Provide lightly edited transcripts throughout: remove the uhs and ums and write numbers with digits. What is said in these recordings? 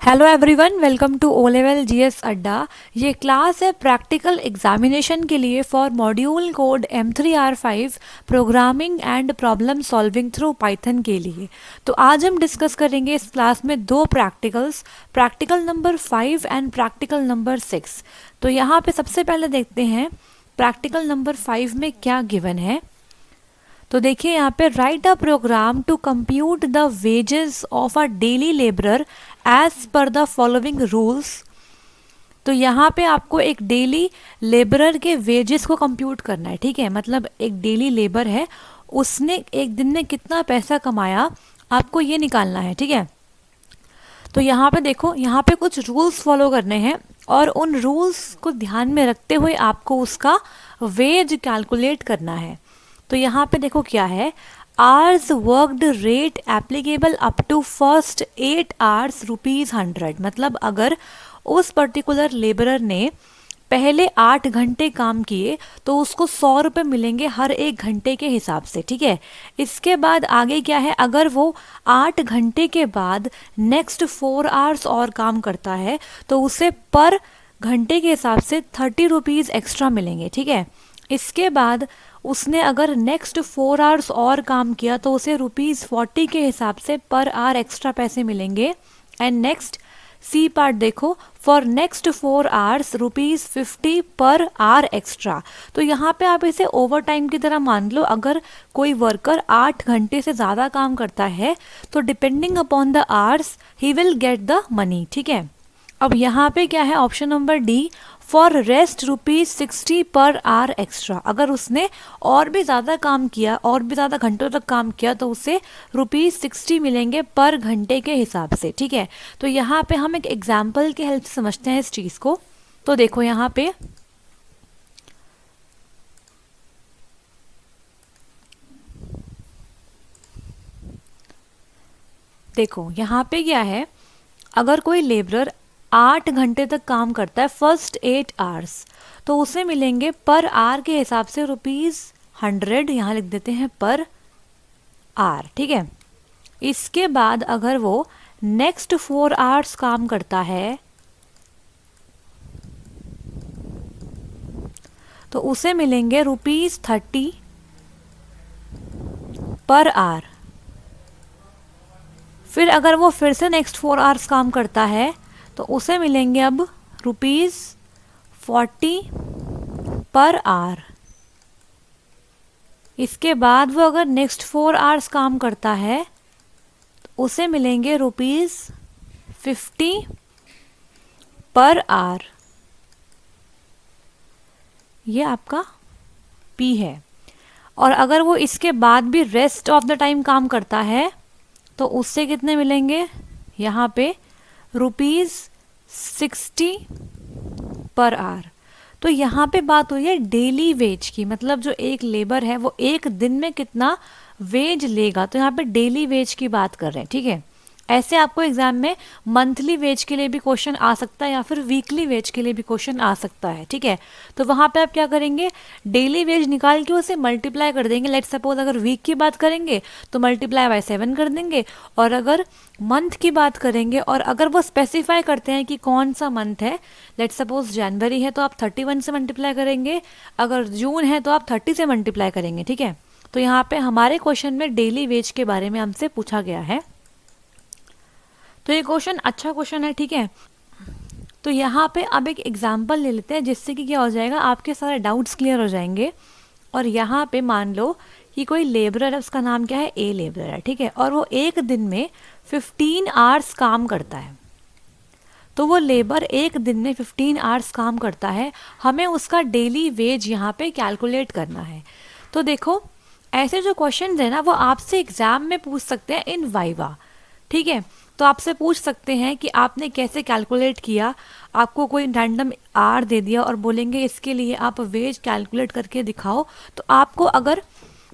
Hello everyone, welcome to O level GS Adda. ये class है practical examination के लिए for module code M3R5 programming and problem solving through Python के लिए। तो आज हम डिस्कस करेंगे इस क्लास में दो practicals, practical number 5 and practical number 6। तो यहाँ पे सबसे पहले देखते हैं प्रैक्टिकल नंबर 5 में क्या गिवन है। तो देखिए यहाँ पे write a program to compute the wages of a daily labourer as per the following rules. तो यहाँ पे आपको एक डेली लेबरर के वेजेस को कंप्यूट करना है, ठीक है। मतलब एक डेली लेबर है, उसने एक दिन में कितना पैसा कमाया, आपको ये निकालना है, ठीक है। तो यहाँ पे देखो, यहाँ पे कुछ रूल्स फॉलो करने हैं और उन रूल्स को ध्यान में रखते हुए आपको उसका वेज कैलकुलेट करना है। तो यहाँ पे देखो क्या है, hours worked rate applicable up to first 8 hours ₹100। मतलब अगर उस पर्टिकुलर लेबरर ने पहले 8 घंटे काम किए तो उसको 100 रुपये मिलेंगे हर एक घंटे के हिसाब से, ठीक है। इसके बाद आगे क्या है, अगर वो 8 घंटे के बाद नेक्स्ट 4 आवर्स और काम करता है तो उसे पर घंटे के हिसाब से 30 रुपीज़ एक्स्ट्रा मिलेंगे, ठीक है। इसके बाद उसने अगर नेक्स्ट 4 आवर्स और काम किया तो उसे ₹40 के हिसाब से पर आवर एक्स्ट्रा पैसे मिलेंगे। एंड नेक्स्ट सी पार्ट देखो, for next 4 hours ₹50 per hour extra. तो यहाँ पे आप इसे ओवर टाइम की तरह मान लो। अगर कोई वर्कर 8 घंटे से ज़्यादा काम करता है तो depending upon the hours he will get the money, ठीक है। अब यहाँ पे क्या है, option number D, for rest ₹60 per hour extra. अगर उसने और भी ज़्यादा काम किया, और भी ज़्यादा घंटों तक काम किया तो उसे ₹60 मिलेंगे पर घंटे के हिसाब से, ठीक है। तो यहाँ पे हम एक एग्जाम्पल की हेल्प से समझते हैं इस चीज़ को। तो देखो यहाँ पे देखो, यहाँ पे क्या है, अगर कोई लेबरर 8 घंटे तक काम करता है फर्स्ट 8 आवर्स तो उसे मिलेंगे पर आवर के हिसाब से ₹100, यहाँ लिख देते हैं पर आवर, ठीक है। इसके बाद अगर वो नेक्स्ट 4 आवर्स काम करता है तो उसे मिलेंगे ₹30 पर आवर। फिर अगर वो फिर से नेक्स्ट 4 आवर्स काम करता है तो उसे मिलेंगे अब ₹40 पर आवर। इसके बाद वो अगर नेक्स्ट 4 आवर्स काम करता है तो उसे मिलेंगे ₹50 पर आवर। ये आपका पी है। और अगर वो इसके बाद भी रेस्ट ऑफ द टाइम काम करता है तो उससे कितने मिलेंगे, यहाँ पे ₹60 पर आवर। तो यहाँ पे बात हुई है डेली वेज की, मतलब जो एक लेबर है वो एक दिन में कितना वेज लेगा, तो यहाँ पे डेली वेज की बात कर रहे हैं, ठीक है। ऐसे आपको एग्जाम में मंथली वेज के लिए भी क्वेश्चन आ सकता है या फिर वीकली वेज के लिए भी क्वेश्चन आ सकता है, ठीक है। तो वहाँ पे आप क्या करेंगे, डेली वेज निकाल के उसे मल्टीप्लाई कर देंगे। लेट्स सपोज अगर वीक की बात करेंगे तो मल्टीप्लाई बाय 7 कर देंगे, और अगर मंथ की बात करेंगे और अगर वो स्पेसिफाई करते हैं कि कौन सा मंथ है, लेट्स सपोज जनवरी है तो आप 31 से मल्टीप्लाई करेंगे, अगर जून है तो आप 30 से मल्टीप्लाई करेंगे, ठीक है। तो यहाँ पे हमारे क्वेश्चन में डेली वेज के बारे में हमसे पूछा गया है। तो ये क्वेश्चन अच्छा क्वेश्चन है, ठीक है। तो यहाँ पे अब एक एग्जाम्पल ले लेते हैं जिससे कि क्या हो जाएगा, आपके सारे डाउट्स क्लियर हो जाएंगे। और यहाँ पे मान लो कि कोई लेबरर है, उसका नाम क्या है, ए लेबरर है, ठीक है। और वो एक दिन में 15 आवर्स काम करता है। तो वो लेबर एक दिन में 15 आवर्स काम करता है, हमें उसका डेली वेज यहाँ पे कैलकुलेट करना है। तो देखो, ऐसे जो क्वेश्चन है ना वो आपसे एग्जाम में पूछ सकते हैं इन वाइवा, ठीक है। तो आपसे पूछ सकते हैं कि आपने कैसे कैलकुलेट किया, आपको कोई रैंडम आर दे दिया और बोलेंगे इसके लिए आप वेज कैलकुलेट करके दिखाओ। तो आपको अगर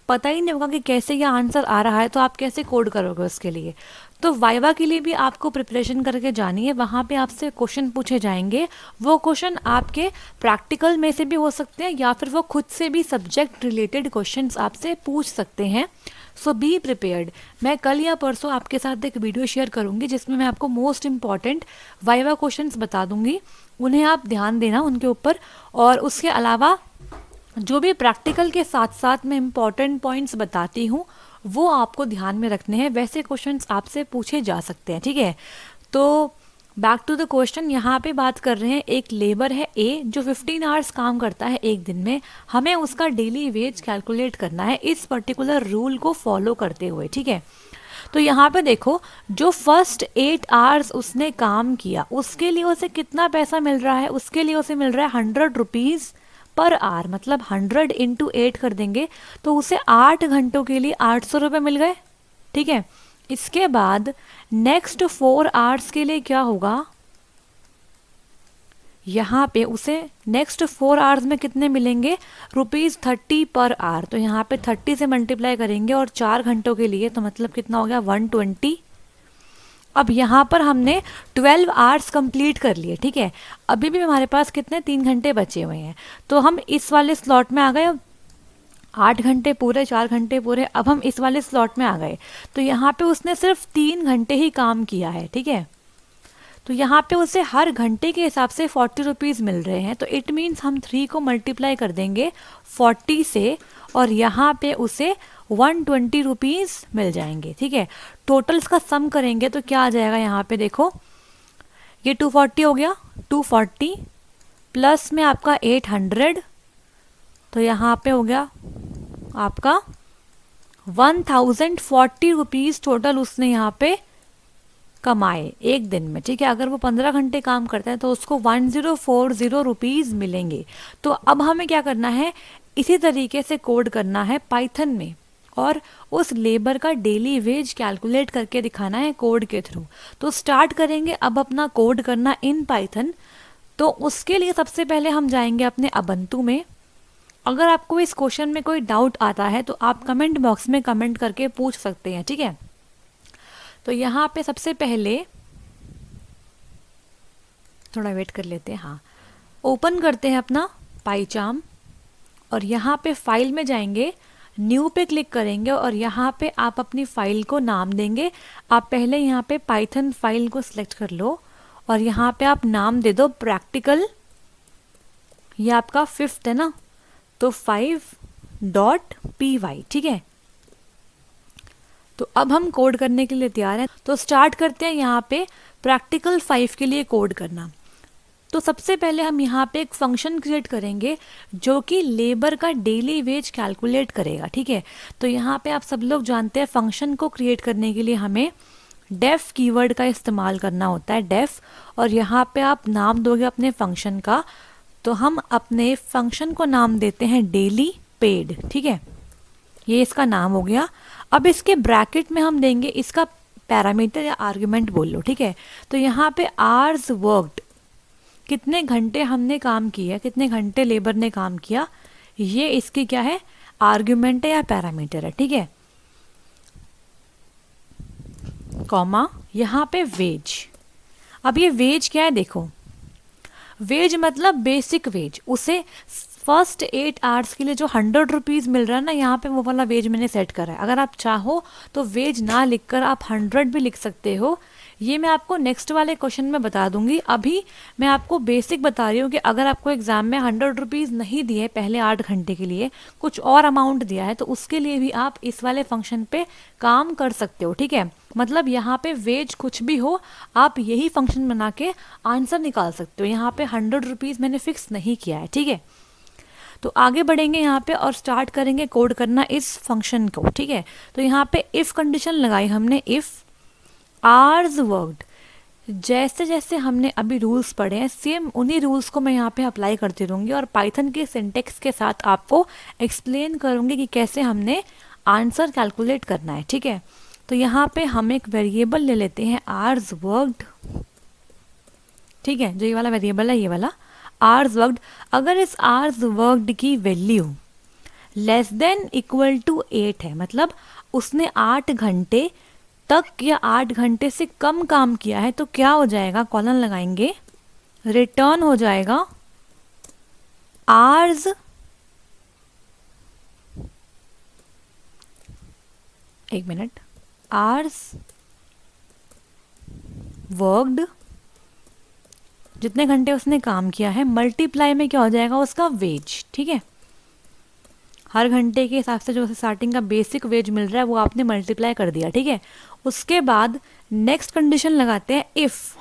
पता ही नहीं होगा कि कैसे यह आंसर आ रहा है तो आप कैसे कोड करोगे उसके लिए। तो वाइवा के लिए भी आपको प्रिपरेशन करके जानी है, वहाँ पे आपसे क्वेश्चन पूछे जाएंगे। वो क्वेश्चन आपके प्रैक्टिकल में से भी हो सकते हैं या फिर वो खुद से भी सब्जेक्ट रिलेटेड क्वेश्चंस आपसे पूछ सकते हैं। सो बी प्रिपेयर्ड। मैं कल या परसों आपके साथ एक वीडियो शेयर करूंगी जिसमें मैं आपको मोस्ट इम्पॉर्टेंट वाइवा क्वेश्चंस बता दूंगी, उन्हें आप ध्यान देना उनके ऊपर। और उसके अलावा जो भी प्रैक्टिकल के साथ साथ मैं इम्पॉर्टेंट पॉइंट्स बताती हूँ वो आपको ध्यान में रखने हैं। वैसे क्वेश्चंस आपसे पूछे जा सकते हैं, ठीक है। तो बैक टू द क्वेश्चन, यहाँ पे बात कर रहे हैं एक लेबर है ए जो 15 आवर्स काम करता है एक दिन में, हमें उसका डेली वेज कैलकुलेट करना है इस पर्टिकुलर रूल को फॉलो करते हुए, ठीक है। तो यहाँ पे देखो, जो फर्स्ट 8 आवर्स उसने काम किया उसके लिए उसे कितना पैसा मिल रहा है, उसके लिए उसे मिल रहा है 100 रुपीज़ पर आवर, मतलब 100 इंटू 8 कर देंगे तो उसे 8 घंटों के लिए 800 रुपये मिल गए, ठीक है। इसके बाद नेक्स्ट 4 आवर्स के लिए क्या होगा, यहाँ पे उसे नेक्स्ट 4 आवर्स में कितने मिलेंगे, ₹30 पर आवर। तो यहाँ पे 30 से मल्टीप्लाई करेंगे और 4 घंटों के लिए तो मतलब कितना हो गया 120। अब यहाँ पर हमने 12 आवर्स कंप्लीट कर लिए, ठीक है। अभी भी हमारे पास कितने 3 घंटे बचे हुए हैं, तो हम इस वाले स्लॉट में आ गए। 8 घंटे पूरे, 4 घंटे पूरे, अब हम इस वाले स्लॉट में आ गए। तो यहाँ पे उसने सिर्फ 3 घंटे ही काम किया है, ठीक है। तो यहाँ पे उसे हर घंटे के हिसाब से 40 रुपीज़ मिल रहे हैं। तो इट मीन्स हम 3 को मल्टीप्लाई कर देंगे 40 से और यहाँ पे उसे 120 रुपीज़ मिल जाएंगे, ठीक है। टोटल्स का सम करेंगे तो क्या आ जाएगा, यहाँ पे देखो ये 240 हो गया, 240 प्लस में आपका 800, तो यहाँ पे हो गया आपका 1040 रुपीज़ टोटल उसने यहाँ पे कमाए एक दिन में, ठीक है। अगर वो 15 घंटे काम करता है तो उसको 1040 रुपीज़ मिलेंगे। तो अब हमें क्या करना है, इसी तरीके से कोड करना है पाइथन में और उस लेबर का डेली वेज कैलकुलेट करके दिखाना है कोड के थ्रू। तो स्टार्ट करेंगे अब अपना कोड करना इन पाइथन। तो उसके लिए सबसे पहले हम जाएंगे अपने अबंतु में। अगर आपको इस क्वेश्चन में कोई डाउट आता है तो आप कमेंट बॉक्स में कमेंट करके पूछ सकते हैं, ठीक है। तो यहाँ पे सबसे पहले थोड़ा वेट कर लेते हैं, हाँ, ओपन करते हैं अपना पाइचार्म और यहाँ पे फाइल में जाएंगे, न्यू पे क्लिक करेंगे और यहाँ पे आप अपनी फाइल को नाम देंगे। आप पहले यहाँ पे पाइथन फाइल को सिलेक्ट कर लो और यहाँ पे आप नाम दे दो प्रैक्टिकल, ये आपका 5th है ना, तो 5.py, ठीक है। तो अब हम कोड करने के लिए तैयार हैं। तो स्टार्ट करते हैं यहाँ पे प्रैक्टिकल 5 के लिए कोड करना। तो सबसे पहले हम यहाँ पे एक फंक्शन क्रिएट करेंगे जो कि लेबर का डेली वेज कैलकुलेट करेगा, ठीक है। तो यहाँ पे आप सब लोग जानते हैं फंक्शन को क्रिएट करने के लिए हमें डेफ कीवर्ड का इस्तेमाल करना होता है, डेफ। और यहाँ पे आप नाम दोगे अपने फंक्शन का, तो हम अपने फंक्शन को नाम देते हैं डेली पेड, ठीक है। ये इसका नाम हो गया। अब इसके ब्रैकेट में हम देंगे इसका पैरामीटर या आर्गुमेंट बोल लो, ठीक है। तो यहाँ पे आवर्स वर्कड, कितने घंटे हमने काम किया, कितने घंटे लेबर ने काम किया, ये इसकी क्या है, आर्गुमेंट है या पैरामीटर है, ठीक है। कॉमा, यहाँ पे वेज। अब ये वेज क्या है, देखो वेज मतलब बेसिक वेज। उसे फर्स्ट 8 आवर्स के लिए जो 100 रुपीज़ मिल रहा है ना, यहाँ पे वो वाला वेज मैंने सेट करा है। अगर आप चाहो तो वेज ना लिखकर आप 100 भी लिख सकते हो, ये मैं आपको नेक्स्ट वाले क्वेश्चन में बता दूंगी। अभी मैं आपको बेसिक बता रही हूँ कि अगर आपको एग्जाम में 100 रुपीज़ नहीं दिए पहले 8 घंटे के लिए, कुछ और अमाउंट दिया है, तो उसके लिए भी आप इस वाले फंक्शन पे काम कर सकते हो, ठीक है। मतलब यहाँ पे वेज कुछ भी हो, आप यही फंक्शन बना के आंसर निकाल सकते हो। यहाँ पे 100 रुपीज़ मैंने फिक्स नहीं किया है, ठीक है। तो आगे बढ़ेंगे यहाँ पे और स्टार्ट करेंगे कोड करना इस फंक्शन को, ठीक है। तो यहाँ पे इफ़ कंडीशन लगाई हमने, इफ़ आवर्स वर्कड, जैसे जैसे हमने अभी रूल्स पढ़े हैं सेम उन्हीं रूल्स को मैं यहाँ पे अप्लाई करती रहूँगी और पाइथन के सिंटेक्स के साथ आपको एक्सप्लेन करूँगी कि कैसे हमने आंसर कैलकुलेट करना है, ठीक है। तो यहाँ पे हम एक वेरिएबल ले लेते हैं आवर्स वर्कड, ठीक है। जो ये वाला वेरिएबल है, ये वाला आवर्स वर्कड। अगर इस आवर्स वर्कड की value less than equal to 8 है, मतलब उसने 8 घंटे तक या 8 घंटे से कम काम किया है, तो क्या हो जाएगा, कॉलन लगाएंगे, रिटर्न हो जाएगा आवर्स एक मिनट, आवर्स वर्कड, जितने घंटे उसने काम किया है, मल्टीप्लाई में क्या हो जाएगा उसका वेज। ठीक है, हर घंटे के हिसाब से जो स्टार्टिंग का बेसिक वेज मिल रहा है वो आपने मल्टीप्लाई कर दिया। ठीक है, उसके बाद नेक्स्ट कंडीशन लगाते हैं, इफ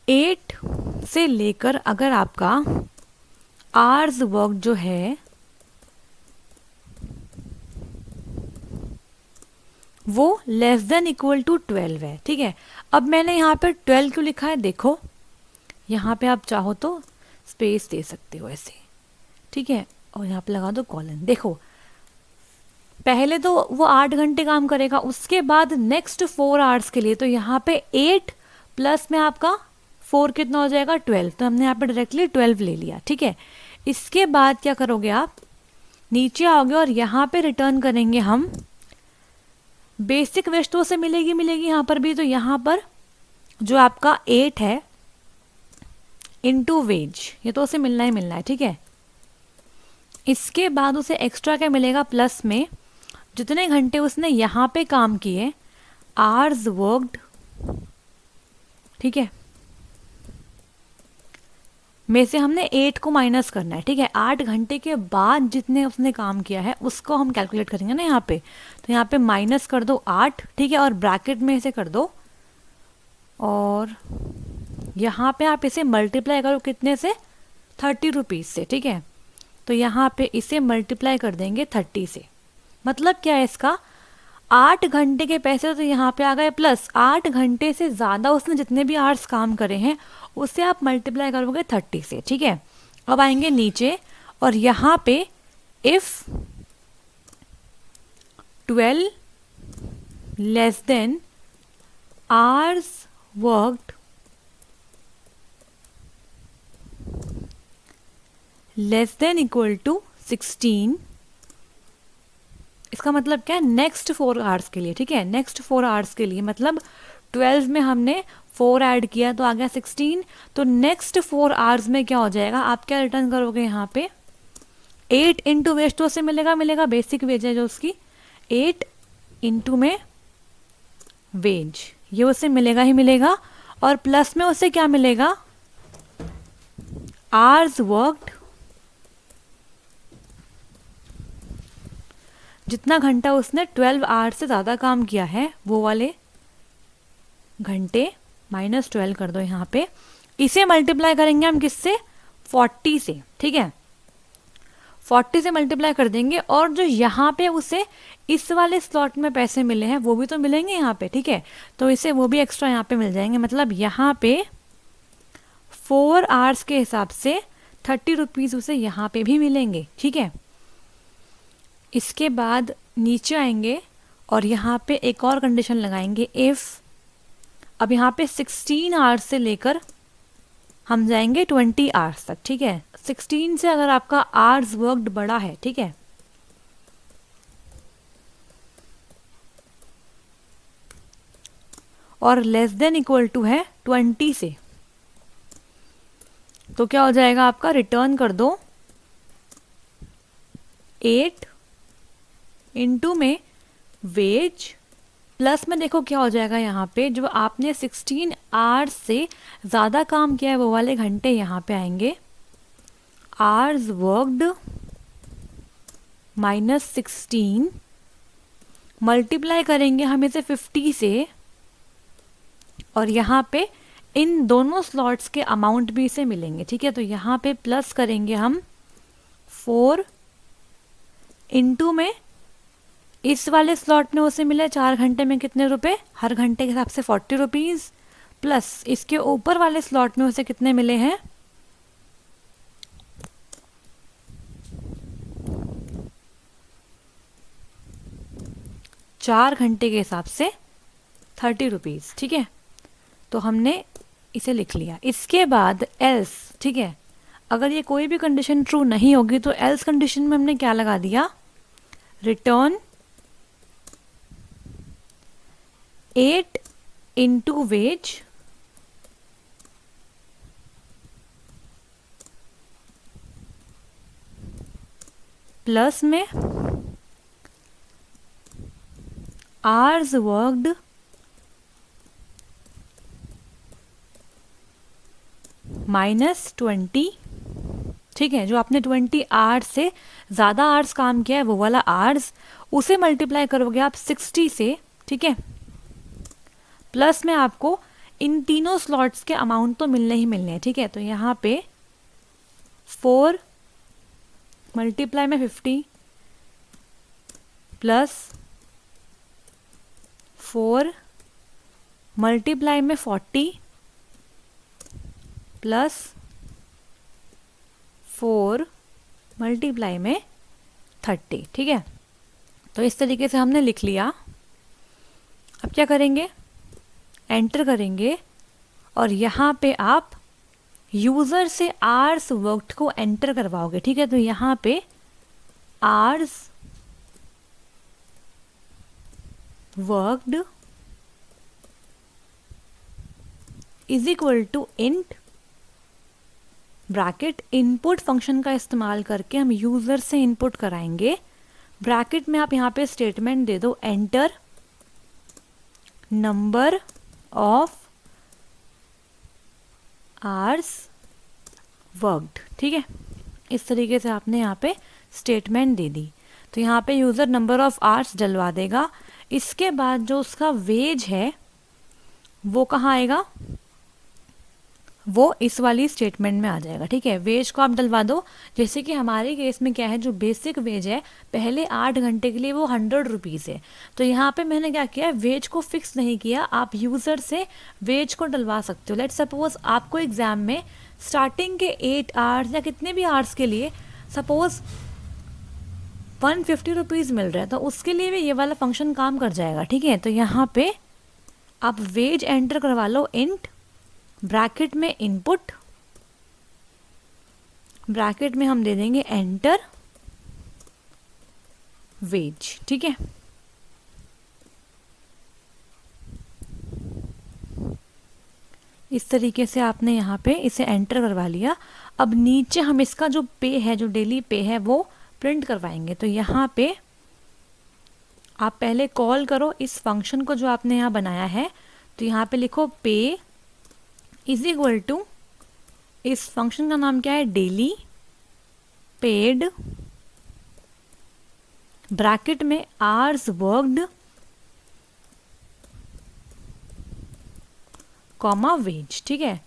8 से लेकर अगर आपका आवर्स वर्क जो है वो लेस देन इक्वल टू 12 है। ठीक है, अब मैंने यहाँ पे 12 क्यों लिखा है, देखो यहाँ पे आप चाहो तो स्पेस दे सकते हो ऐसे। ठीक है, और यहाँ पे लगा दो कॉलन। देखो पहले तो वो 8 घंटे काम करेगा, उसके बाद नेक्स्ट 4 आवर्स के लिए तो यहाँ पे 8 प्लस में आपका 4 कितना हो जाएगा 12, तो हमने यहाँ पे डायरेक्टली 12 ले लिया। ठीक है, इसके बाद क्या करोगे आप, नीचे आओगे और यहाँ पे रिटर्न करेंगे हम बेसिक वेज, तो से मिलेगी यहाँ पर भी, तो यहाँ पर जो आपका 8 है इनटू वेज, ये तो उसे मिलना ही मिलना है। ठीक है, इसके बाद उसे एक्स्ट्रा क्या मिलेगा, प्लस में जितने घंटे उसने यहाँ पे काम किए, आवर्स वर्कड। ठीक है, में से हमने 8 को माइनस करना है। ठीक है, 8 घंटे के बाद जितने उसने काम किया है उसको हम कैलकुलेट करेंगे ना यहाँ पे, तो यहाँ पे माइनस कर दो 8। ठीक है, और ब्रैकेट में इसे कर दो, और यहाँ पे आप इसे मल्टीप्लाई करो कितने से, 30 रुपीज़ से। ठीक है, तो यहाँ पे इसे मल्टीप्लाई कर देंगे 30 से। मतलब क्या है इसका, 8 घंटे के पैसे तो यहाँ पे आ गए, प्लस 8 घंटे से ज़्यादा उसने जितने भी आवर्स काम करे हैं उससे आप मल्टीप्लाई करोगे 30 से। ठीक है, अब आएंगे नीचे और यहाँ पे if 12 less than hours worked less than equal to 16, इसका मतलब क्या है, नेक्स्ट 4 आवर्स के लिए। ठीक है, नेक्स्ट 4 आवर्स के लिए मतलब 12 में हमने 4 ऐड किया तो आ गया 16, तो नेक्स्ट 4 आवर्स में क्या हो जाएगा, आप क्या रिटर्न करोगे यहाँ पे, 8 इंटू वेज, तो उससे मिलेगा बेसिक वेज है जो उसकी, 8 इंटू में वेज, ये उससे मिलेगा ही मिलेगा, और प्लस में उससे क्या मिलेगा, आवर्स वर्कड, जितना घंटा उसने 12 आवर्स से ज़्यादा काम किया है वो वाले घंटे माइनस 12 कर दो यहाँ पे, इसे मल्टीप्लाई करेंगे हम किससे, 40 से। ठीक है, 40 से मल्टीप्लाई कर देंगे, और जो यहाँ पे उसे इस वाले स्लॉट में पैसे मिले हैं वो भी तो मिलेंगे यहाँ पे। ठीक है, तो इसे वो भी एक्स्ट्रा यहाँ पे मिल जाएंगे, मतलब यहाँ पे 4 आवर्स के हिसाब से 30 रुपीज़ उसे यहाँ पे भी मिलेंगे। ठीक है, इसके बाद नीचे आएंगे और यहाँ पे एक और कंडीशन लगाएंगे, इफ़, अब यहाँ पे 16 आवर्स से लेकर हम जाएंगे 20 आवर्स तक। ठीक है, 16 से अगर आपका आवर्स वर्कड बड़ा है, ठीक है, और लेस देन इक्वल टू है 20 से, तो क्या हो जाएगा आपका, रिटर्न कर दो 8 इंटू में वेज, प्लस में देखो क्या हो जाएगा यहाँ पे, जो आपने 16 आवर्स से ज़्यादा काम किया है वो वाले घंटे यहाँ पे आएंगे, आवर्स वर्कड माइनस 16, मल्टीप्लाई करेंगे हम इसे 50 से, और यहाँ पे इन दोनों स्लॉट्स के अमाउंट भी इसे मिलेंगे। ठीक है, तो यहाँ पे प्लस करेंगे हम 4 इंटू में इस वाले स्लॉट में उसे मिले 4 घंटे में कितने रुपए, हर घंटे के हिसाब से 40 रुपीज़, प्लस इसके ऊपर वाले स्लॉट में उसे कितने मिले हैं, 4 घंटे के हिसाब से 30 रुपीज़। ठीक है, तो हमने इसे लिख लिया। इसके बाद एल्स, ठीक है, अगर ये कोई भी कंडीशन ट्रू नहीं होगी तो एल्स कंडीशन में हमने क्या लगा दिया, रिटर्न 8 इंटू वेज प्लस में आवर्स वर्कड -20, ठीक है, जो आपने 20 आवर्स से ज़्यादा आवर्स काम किया है वो वाला आवर्स, उसे मल्टीप्लाई करोगे आप 60 से, ठीक है, प्लस में आपको इन तीनों स्लॉट्स के अमाउंट तो मिलने ही मिलने हैं, ठीक है। तो यहाँ पे 4 मल्टीप्लाई में 50 प्लस 4 मल्टीप्लाई में 40 प्लस 4 मल्टीप्लाई में 30, ठीक है। तो इस तरीके से हमने लिख लिया। अब क्या करेंगे, एंटर करेंगे और यहाँ पे आप यूज़र से आवर्स वर्कड को एंटर करवाओगे, ठीक है। तो यहाँ पे hours worked is equal to int bracket input function का इस्तेमाल करके हम यूज़र से इनपुट कराएंगे। ब्रैकेट में आप यहाँ पे स्टेटमेंट दे दो, enter number of hours worked, ठीक है। इस तरीके से आपने यहाँ पे स्टेटमेंट दे दी। तो यहाँ पे यूज़र नंबर ऑफ आवर्स डलवा देगा। इसके बाद जो उसका वेज है वो कहाँ आएगा, वो इस वाली स्टेटमेंट में आ जाएगा, ठीक है। वेज को आप डलवा दो। जैसे कि हमारे केस में क्या है, जो बेसिक वेज है पहले 8 घंटे के लिए वो 100 रुपीज़ है। तो यहाँ पे मैंने क्या किया, वेज को फिक्स नहीं किया, आप यूज़र से वेज को डलवा सकते हो। लेट्स सपोज आपको एग्ज़ाम में स्टार्टिंग के 8 आवर्स या कितने भी आवर्स के लिए सपोज 150 रुपीज़ मिल रहा है, तो उसके लिए भी ये वाला फंक्शन काम कर जाएगा, ठीक है। तो यहाँ पे आप वेज एंटर करवा लो, इंट ब्रैकेट में इनपुट, ब्रैकेट में हम दे देंगे एंटर वेज, ठीक है। इस तरीके से आपने यहाँ पे इसे एंटर करवा लिया। अब नीचे हम इसका जो पे है, जो डेली पे है, वो प्रिंट करवाएंगे। तो यहाँ पे आप पहले कॉल करो इस फंक्शन को जो आपने यहाँ बनाया है। तो यहाँ पे लिखो पे इज इक्वल टू, इस फंक्शन का नाम क्या है, डेली पेड, ब्रैकेट में आवर्स वर्कड कॉमा वेज, ठीक है।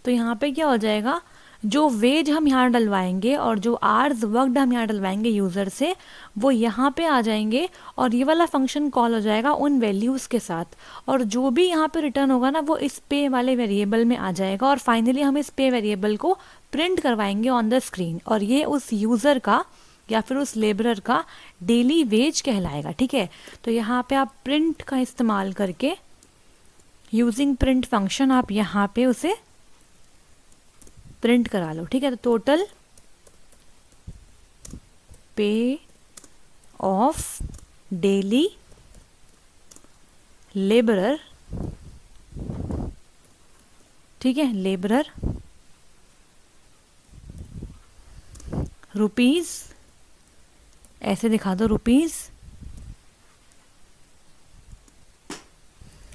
तो यहाँ पे क्या हो जाएगा, जो वेज हम यहाँ डलवाएंगे और जो आवर्स वर्कड हम यहाँ डलवाएंगे यूज़र से, वो यहाँ पे आ जाएंगे और ये वाला फंक्शन कॉल हो जाएगा उन वैल्यूज़ के साथ। और जो भी यहाँ पे रिटर्न होगा ना, वो इस पे वाले वेरिएबल में आ जाएगा। और फाइनली हम इस पे वेरिएबल को प्रिंट करवाएंगे ऑन द स्क्रीन, और ये उस यूज़र का या फिर उस लेबरर का डेली वेज कहलाएगा, ठीक है। तो यहाँ पे आप प्रिंट का इस्तेमाल करके यूजिंग प्रिंट फंक्शन आप यहाँ पे उसे प्रिंट करा लो, ठीक है। तो टोटल पे ऑफ डेली लेबरर, ठीक है, लेबरर रुपीज, ऐसे दिखा दो रुपीज,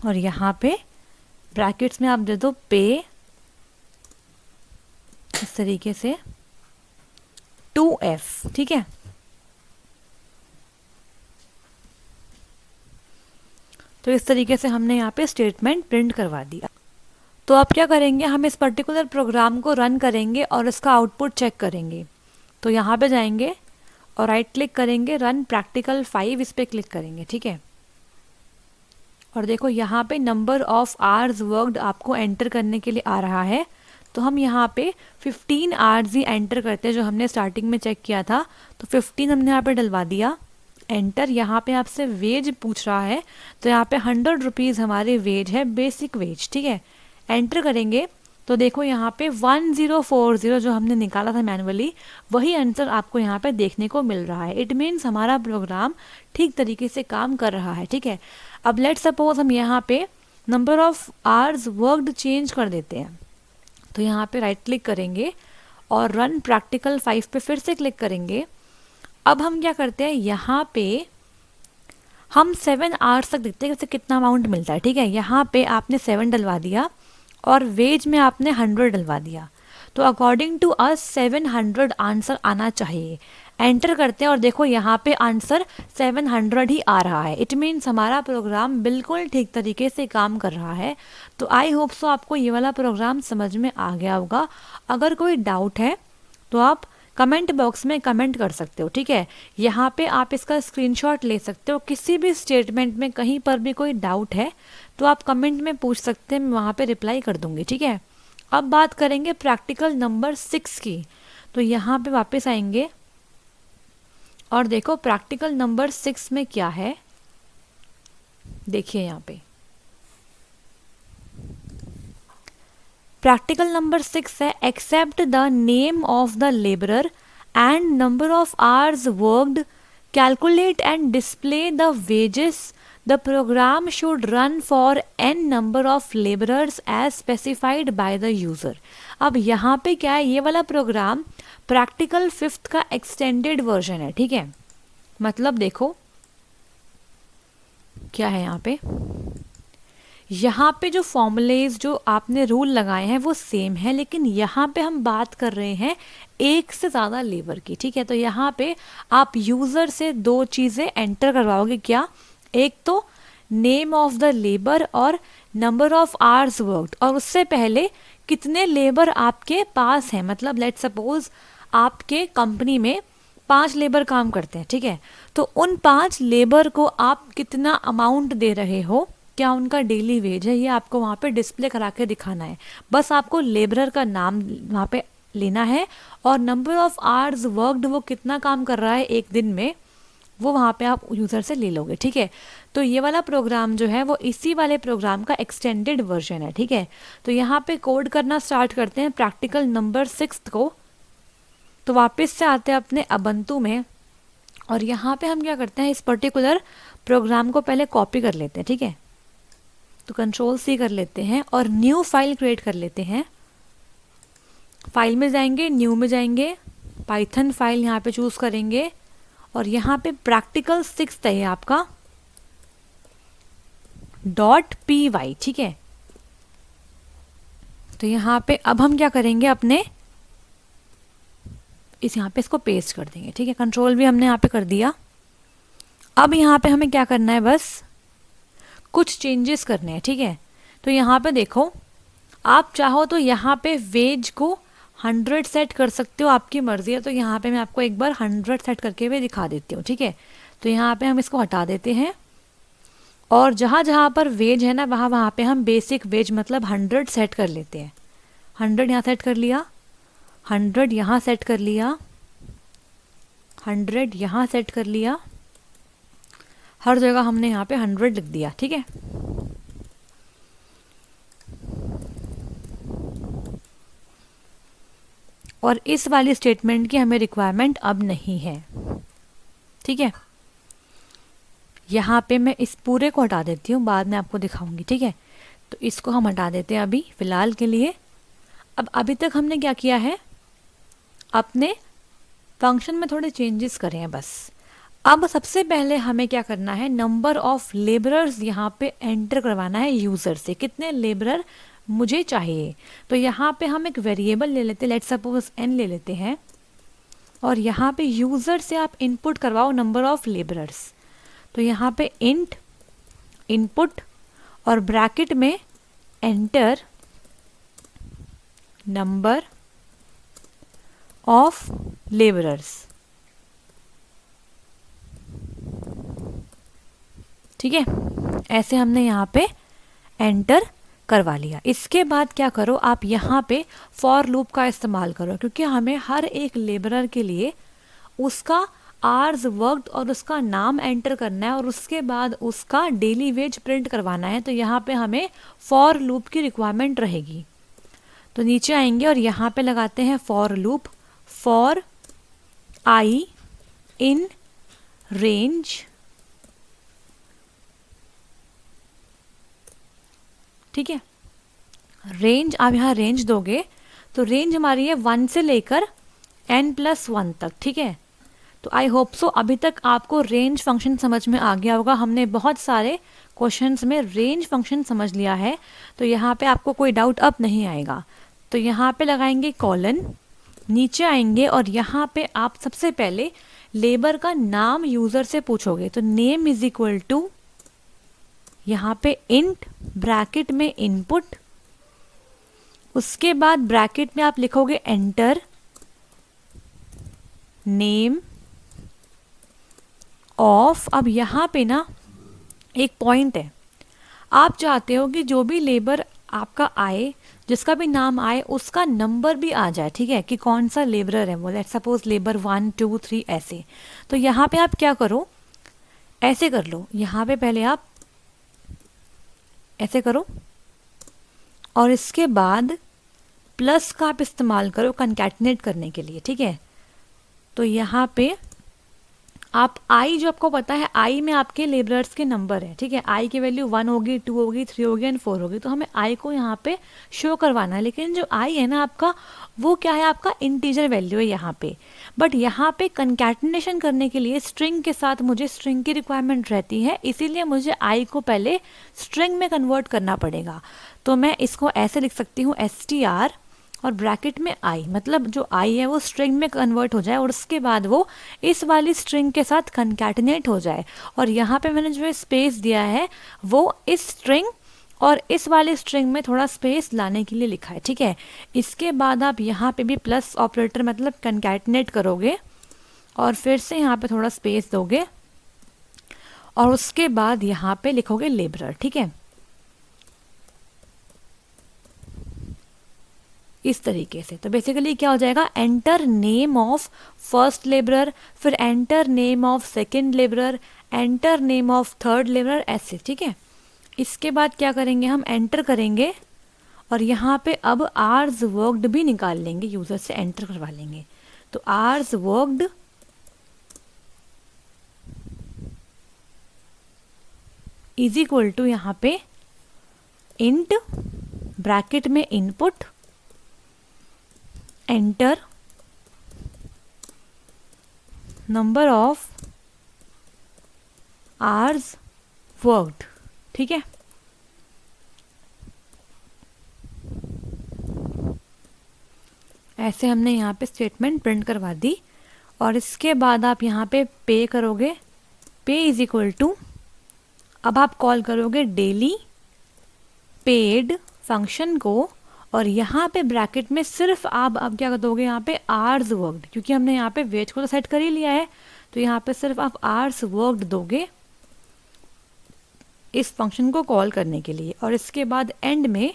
और यहाँ पे ब्रैकेट्स में आप दे दो पे, इस तरीके से 2F, ठीक है। तो इस तरीके से हमने यहाँ पे स्टेटमेंट प्रिंट करवा दिया। तो अब क्या करेंगे, हम इस पर्टिकुलर प्रोग्राम को रन करेंगे और इसका आउटपुट चेक करेंगे। तो यहाँ पे जाएंगे और राइट क्लिक करेंगे, रन प्रैक्टिकल 5 इस पर क्लिक करेंगे, ठीक है। और देखो यहाँ पे नंबर ऑफ आवर्स वर्कड आपको एंटर करने के लिए आ रहा है। तो हम यहाँ पे 15 आवर्स ही एंटर करते हैं, जो हमने स्टार्टिंग में चेक किया था। तो 15 हमने यहाँ पे डलवा दिया, एंटर। यहाँ पे आपसे वेज पूछ रहा है, तो यहाँ पे 100 रुपीज़ हमारे वेज है, बेसिक वेज, ठीक है। एंटर करेंगे तो देखो यहाँ पे 1040 जो हमने निकाला था मैनुअली, वही आंसर आपको यहाँ पे देखने को मिल रहा है। इट मीन्स हमारा प्रोग्राम ठीक तरीके से काम कर रहा है, ठीक है। अब लेट्स सपोज हम यहाँ पे number of hours worked change कर देते हैं। तो यहाँ पे राइट क्लिक करेंगे और रन प्रैक्टिकल 5 पे फिर से क्लिक करेंगे। अब हम क्या करते हैं, यहाँ पे हम 7 आवर्स तक देखते हैं कि उसे कितना अमाउंट मिलता है, ठीक है। यहाँ पे आपने 7 डलवा दिया और वेज में आपने 100 डलवा दिया, तो अकॉर्डिंग टू अस 700 आंसर आना चाहिए। एंटर करते हैं और देखो यहाँ पे आंसर 700 ही आ रहा है। इट मीन्स हमारा प्रोग्राम बिल्कुल ठीक तरीके से काम कर रहा है। तो आई होप सो आपको ये वाला प्रोग्राम समझ में आ गया होगा। अगर कोई डाउट है तो आप कमेंट बॉक्स में कमेंट कर सकते हो, ठीक है। यहाँ पे आप इसका स्क्रीनशॉट ले सकते हो। किसी भी स्टेटमेंट में कहीं पर भी कोई डाउट है तो आप कमेंट में पूछ सकते हैं, मैं वहाँ पे रिप्लाई कर दूँगी, ठीक है। अब बात करेंगे प्रैक्टिकल नंबर 6 की। तो यहाँ पे वापस आएंगे और देखो प्रैक्टिकल नंबर 6 में क्या है, देखिए यहाँ पे प्रैक्टिकल नंबर 6 है accept the name of the labourer and number of hours worked, calculate and display the wages, the program should run for n number of labourers as specified by the user. अब यहाँ पे क्या है, ये वाला programme practical 5th का extended version है, ठीक है। मतलब देखो क्या है यहाँ पे जो फॉर्मूलेज जो आपने रूल लगाए हैं वो सेम है, लेकिन यहाँ पे हम बात कर रहे हैं एक से ज़्यादा लेबर की, ठीक है। तो यहाँ पे आप यूज़र से 2 चीज़ें एंटर करवाओगे, क्या, एक तो नेम ऑफ द लेबर और नंबर ऑफ आवर्स वर्कड, और उससे पहले कितने लेबर आपके पास हैं। मतलब लेट सपोज आपके कंपनी में 5 लेबर काम करते हैं, ठीक है। तो उन 5 लेबर को आप कितना अमाउंट दे रहे हो, क्या उनका डेली वेज है, ये आपको वहाँ पे डिस्प्ले करा के दिखाना है। बस आपको लेबरर का नाम वहाँ पे लेना है और नंबर ऑफ आवर्स वर्कड, वो कितना काम कर रहा है एक दिन में, वो वहाँ पे आप यूज़र से ले लोगे, ठीक है। तो ये वाला प्रोग्राम जो है वो इसी वाले प्रोग्राम का एक्सटेंडेड वर्जन है, ठीक है। तो यहाँ पे कोड करना स्टार्ट करते हैं प्रैक्टिकल नंबर 6 को। तो वापस से आते हैं अपने अबंतु में और यहाँ पे हम क्या करते हैं, इस पर्टिकुलर प्रोग्राम को पहले कॉपी कर लेते हैं, ठीक है। तो Ctrl+C कर लेते हैं और न्यू फाइल क्रिएट कर लेते हैं। फाइल में जाएंगे, न्यू में जाएंगे, पाइथन फाइल यहाँ पे चूज करेंगे और यहाँ पे प्रैक्टिकल 6 है आपका .py, ठीक है। तो यहाँ पे अब हम क्या करेंगे, अपने यहाँ पे इसको पेस्ट कर देंगे, ठीक है। कंट्रोल भी हमने यहाँ पे कर दिया। अब यहाँ पे हमें क्या करना है, बस कुछ चेंजेस करने हैं, ठीक है। तो यहाँ पे देखो, आप चाहो तो यहाँ पे वेज को 100 सेट कर सकते हो, आपकी मर्जी है। तो यहाँ पे मैं आपको एक बार 100 सेट करके भी दिखा देती हूँ, ठीक है। तो यहाँ पे हम इसको हटा देते हैं और जहाँ जहाँ पर वेज है ना, वहाँ पे हम बेसिक वेज मतलब 100 सेट कर लेते हैं। 100 यहाँ सेट कर लिया, 100 यहाँ सेट कर लिया, 100 यहाँ सेट कर लिया, हर जगह हमने यहाँ पे 100 लिख दिया, ठीक है। और इस वाली स्टेटमेंट की हमें रिक्वायरमेंट अब नहीं है, ठीक है। यहाँ पे मैं इस पूरे को हटा देती हूँ, बाद में आपको दिखाऊंगी, ठीक है। तो इसको हम हटा देते हैं अभी फ़िलहाल के लिए। अब अभी तक हमने क्या किया है, अपने फंक्शन में थोड़े चेंजेस करे हैं बस। अब सबसे पहले हमें क्या करना है, नंबर ऑफ लेबरर्स यहाँ पे एंटर करवाना है यूज़र से, कितने लेबरर मुझे चाहिए। तो यहाँ पे हम एक वेरिएबल ले लेते हैं, लेट्स सपोज n ले लेते हैं और यहाँ पे यूज़र से आप इनपुट करवाओ नंबर ऑफ लेबरर्स। तो यहाँ पे इंट इनपुट और ब्रैकेट में एंटर नंबर ऑफ लेबरर्स, ठीक है। ऐसे हमने यहाँ पे एंटर करवा लिया। इसके बाद क्या करो, आप यहाँ पे फॉर लूप का इस्तेमाल करो, क्योंकि हमें हर एक लेबरर के लिए उसका आवर्स वर्कड और उसका नाम एंटर करना है और उसके बाद उसका डेली वेज प्रिंट करवाना है। तो यहाँ पे हमें फॉर लूप की रिक्वायरमेंट रहेगी। तो नीचे आएंगे और यहाँ पे लगाते हैं for loop, for I in range, ठीक है। रेंज, आप यहाँ रेंज दोगे तो रेंज हमारी है 1 से लेकर n+1 तक, ठीक है। तो आई होप सो अभी तक आपको रेंज फंक्शन समझ में आ गया होगा। हमने बहुत सारे क्वेश्चंस में रेंज फंक्शन समझ लिया है, तो यहाँ पे आपको कोई डाउट अब नहीं आएगा। तो यहाँ पे लगाएंगे कॉलन, नीचे आएंगे और यहाँ पे आप सबसे पहले लेबर का नाम यूज़र से पूछोगे। तो नेम इज इक्वल टू यहाँ पे इंट ब्रैकेट में इनपुट, उसके बाद ब्रैकेट में आप लिखोगे एंटर नेम ऑफ। अब यहाँ पे ना एक पॉइंट है, आप चाहते हो कि जो भी लेबर आपका आए, जिसका भी नाम आए, उसका नंबर भी आ जाए, ठीक है, कि कौन सा लेबरर है वो। लेट्स सपोज लेबर 1 2 3 ऐसे। तो यहाँ पे आप क्या करो, ऐसे कर लो, यहाँ पे पहले आप ऐसे करो और इसके बाद प्लस का आप इस्तेमाल करो कंकैटिनेट करने के लिए, ठीक है। तो यहाँ पे आप आई, जो आपको पता है आई में आपके लेबरर्स के नंबर है, ठीक है, आई की वैल्यू 1 होगी, 2 होगी, 3 होगी एंड 4 होगी। तो हमें आई को यहाँ पे शो करवाना है, लेकिन जो आई है ना आपका, वो क्या है, आपका इंटीजर वैल्यू है यहाँ पे। बट यहाँ पे कंकैटिनेशन करने के लिए स्ट्रिंग के साथ मुझे स्ट्रिंग की रिक्वायरमेंट रहती है, इसीलिए मुझे आई को पहले स्ट्रिंग में कन्वर्ट करना पड़ेगा। तो मैं इसको ऐसे लिख सकती हूँ str और ब्रैकेट में आई, मतलब जो आई है वो स्ट्रिंग में कन्वर्ट हो जाए और उसके बाद वो इस वाली स्ट्रिंग के साथ कंकैटिनेट हो जाए। और यहाँ पे मैंने जो स्पेस दिया है वो इस स्ट्रिंग और इस वाले स्ट्रिंग में थोड़ा स्पेस लाने के लिए लिखा है, ठीक है। इसके बाद आप यहाँ पे भी प्लस ऑपरेटर मतलब कंकैटिनेट करोगे और फिर से यहाँ पे थोड़ा स्पेस दोगे और उसके बाद यहाँ पे लिखोगे लेबरर, ठीक है, इस तरीके से। तो बेसिकली क्या हो जाएगा, enter name of first labourer, फिर enter name of second labourer, enter name of third labourer, ऐसे, ठीक है। इसके बाद क्या करेंगे, हम एंटर करेंगे और यहाँ पे अब आवर्स वर्कड भी निकाल लेंगे, यूजर से एंटर करवा लेंगे। तो hours worked is equal to यहाँ पे इंट ब्रैकेट में input enter number of hours worked, ठीक है। ऐसे हमने यहाँ पे स्टेटमेंट प्रिंट करवा दी और इसके बाद आप यहाँ पे पे करोगे, पे इज इक्वल टू, अब आप कॉल करोगे डेली पेड फंक्शन को और यहाँ पे ब्रैकेट में सिर्फ आप अब क्या दोगे, यहाँ पे आवर्स वर्कड, क्योंकि हमने यहाँ पे वेज को तो सेट कर ही लिया है, तो यहाँ पे सिर्फ आप आवर्स वर्कड दोगे इस फंक्शन को कॉल करने के लिए। और इसके बाद एंड में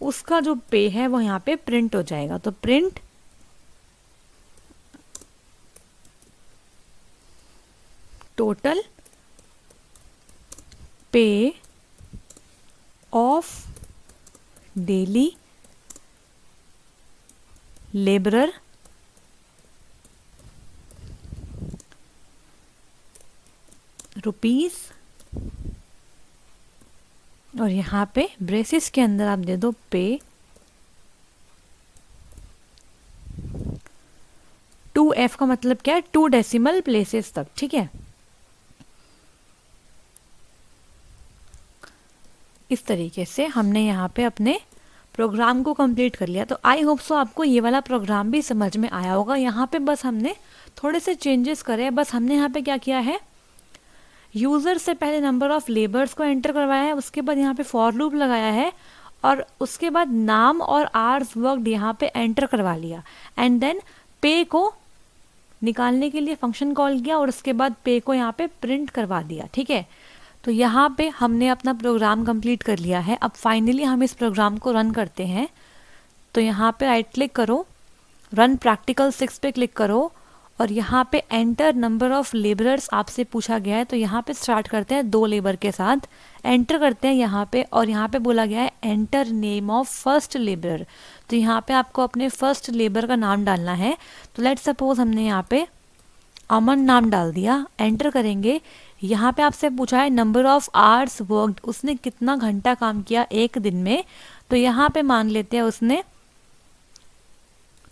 उसका जो पे है वो यहाँ पे प्रिंट हो जाएगा। तो प्रिंट टोटल पे ऑफ डेली लेबरर रुपीस, और यहाँ पे ब्रेसिस के अंदर आप दे दो पे 2F का मतलब क्या है, 2 डेसिमल प्लेसेस तक, ठीक है। इस तरीके से हमने यहाँ पे अपने प्रोग्राम को कंप्लीट कर लिया। तो आई होप सो आपको ये वाला प्रोग्राम भी समझ में आया होगा। यहाँ पे बस हमने थोड़े से चेंजेस करे, बस हमने यहाँ पे क्या किया है, यूज़र से पहले नंबर ऑफ लेबर्स को एंटर करवाया है, उसके बाद यहाँ पे फॉर लूप लगाया है और उसके बाद नाम और आवर्स वर्कड यहाँ पे एंटर करवा लिया एंड देन पे को निकालने के लिए फंक्शन कॉल किया और उसके बाद पे को यहाँ पे प्रिंट करवा दिया, ठीक है। तो यहाँ पे हमने अपना प्रोग्राम कंप्लीट कर लिया है। अब फाइनली हम इस प्रोग्राम को रन करते हैं। तो यहाँ पे राइट क्लिक करो, रन प्रैक्टिकल 6 पे क्लिक करो और यहाँ पे एंटर नंबर ऑफ लेबरर्स आपसे पूछा गया है, तो यहाँ पे स्टार्ट करते हैं 2 लेबर के साथ, एंटर करते हैं यहाँ पे और यहाँ पे बोला गया है enter name of first labour. तो यहाँ पे आपको अपने फर्स्ट लेबर का नाम डालना है। तो लेट्स सपोज हमने यहाँ पे अमन नाम डाल दिया, एंटर करेंगे। यहाँ पे आपसे पूछा है नंबर ऑफ आवर्स वर्कड, उसने कितना घंटा काम किया एक दिन में। तो यहाँ पे मान लेते हैं उसने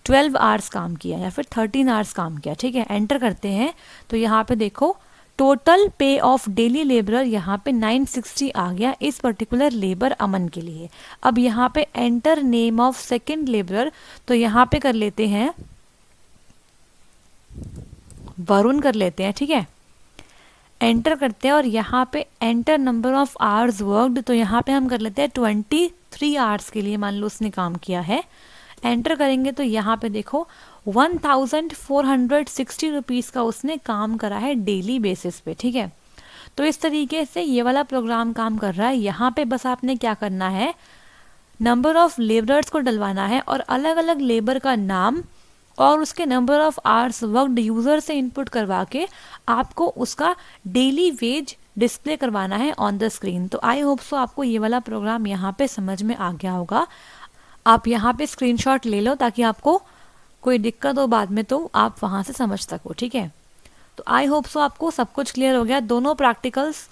12 आवर्स काम किया या फिर 13 आवर्स काम किया, ठीक है। एंटर करते हैं तो यहाँ पे देखो टोटल पे ऑफ डेली लेबरर यहाँ पे 960 आ गया इस पर्टिकुलर लेबर अमन के लिए। अब यहाँ पे enter name of second labourer, तो यहाँ पे कर लेते हैं वरुण कर लेते हैं, ठीक है। एंटर करते हैं और यहाँ पे enter number of hours worked, तो यहाँ पे हम कर लेते हैं 23 आवर्स के लिए मान लो उसने काम किया है। एंटर करेंगे तो यहाँ पे देखो 1460 रुपीज़ का उसने काम करा है डेली बेसिस पे, ठीक है। तो इस तरीके से ये वाला प्रोग्राम काम कर रहा है। यहाँ पे बस आपने क्या करना है, नंबर ऑफ लेबरर्स को डलवाना है और अलग अलग लेबर का नाम और उसके number of hours worked user से इनपुट करवा के आपको उसका डेली वेज डिस्प्ले करवाना है ऑन द स्क्रीन। तो आई होप सो आपको ये वाला प्रोग्राम यहाँ पे समझ में आ गया होगा। आप यहाँ पे स्क्रीनशॉट ले लो ताकि आपको कोई दिक्कत हो बाद में तो आप वहाँ से समझ सको, ठीक है। तो आई होप सो आपको सब कुछ क्लियर हो गया। दोनों प्रैक्टिकल्स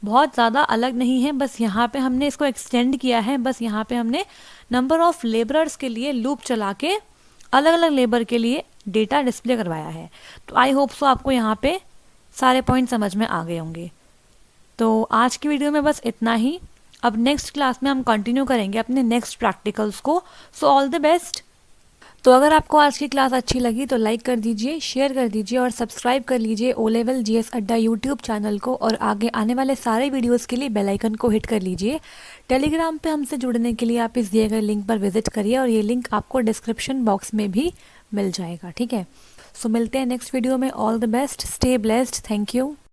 बहुत ज़्यादा अलग नहीं है, बस यहाँ पे हमने इसको एक्सटेंड किया है। बस यहाँ पे हमने नंबर ऑफ लेबरर्स के लिए लूप चला के अलग अलग लेबर के लिए डेटा डिस्प्ले करवाया है। तो आई होप सो आपको यहाँ पे सारे पॉइंट समझ में आ गए होंगे। तो आज की वीडियो में बस इतना ही। अब नेक्स्ट क्लास में हम कंटिन्यू करेंगे अपने नेक्स्ट प्रैक्टिकल्स को। So all the best. तो अगर आपको आज की क्लास अच्छी लगी तो लाइक कर दीजिए, शेयर कर दीजिए और सब्सक्राइब कर लीजिए ओ लेवल जीएस अड्डा यूट्यूब चैनल को। और आगे आने वाले सारे वीडियोस के लिए बेल आइकन को हिट कर लीजिए। टेलीग्राम पे हमसे जुड़ने के लिए आप इस दिए गए लिंक पर विजिट करिए और ये लिंक आपको डिस्क्रिप्शन बॉक्स में भी मिल जाएगा, ठीक है। सो मिलते हैं नेक्स्ट वीडियो में। All the best, stay blessed, thank you.